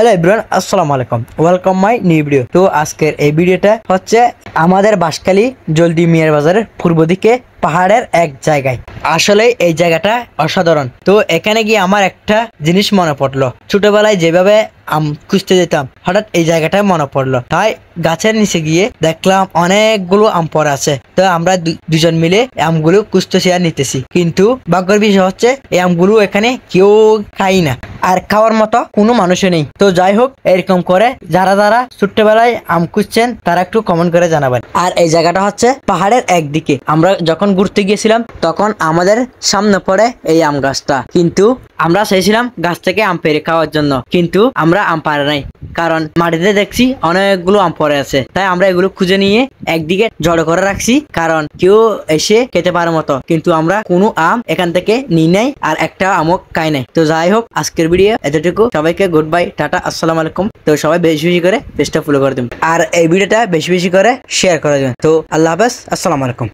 Hello everyone, আসসালামু আলাইকুম, welcome my new video. তো আজকের এই ভিডিওটা হচ্ছে আমাদের বাঁশখালী জলদি মিয়ার বাজারের পূর্ব দিকে পাহাড়ের এক জায়গায়। আসলে এই জায়গাটা অসাধারণ। তো এখানে গিয়ে আমার একটা জিনিস মনে পড়লো, ছোটবেলায় যেভাবে আম খুঁজতে যেতাম, হঠাৎ এই জায়গাটা মনে পড়লো। তাই গাছের নিচে গিয়ে দেখলাম অনেকগুলো আম পড়ে আছে। তো আমরা দুজন মিলে আমগুলো খুঁজতেছি আর নিতেছি, কিন্তু ভাগ্যের বিষয় হচ্ছে এই আমগুলো এখানে কেউ খাই না, আর খাওয়ার মতো কোনো মানুষও নেই। তো যাই হোক, এরকম করে যারা যারা ছোট্টবেলায় আম খুঁজছেন তারা একটু কমেন্ট করে জানাবেন। আর এই জায়গাটা হচ্ছে পাহাড়ের একদিকে। আমরা যখন ঘুরতে গিয়েছিলাম তখন আমাদের সামনে পড়ে এই আম গাছটা, কিন্তু আমরা চাইছিলাম গাছ থেকে আম পেড়ে খাওয়ার জন্য, কিন্তু আমরা আম পারে নাই, কারণ মাটিতে দেখছি অনেকগুলো আম পড়ে আছে। তাই আমরা এগুলো খুঁজে নিয়ে একদিকে জড়ো করে রাখছি, কারণ কেউ এসে খেতে পারার মতো, কিন্তু আমরা কোনো আম এখান থেকে নিই নাই আর একটা আমও খাই নাই। তো যাই হোক, আজকের ভিডিও এতটুকু। সবাইকে গুড বাই, টাটা, আসসালামু আলাইকুম। তো সবাই বেশি বেশি করে পেজটা ফলো করে দিন আর এই ভিডিওটা বেশি বেশি করে শেয়ার করে দেবেন। তো আল্লাহ হাফেজ, আসসালামু আলাইকুম।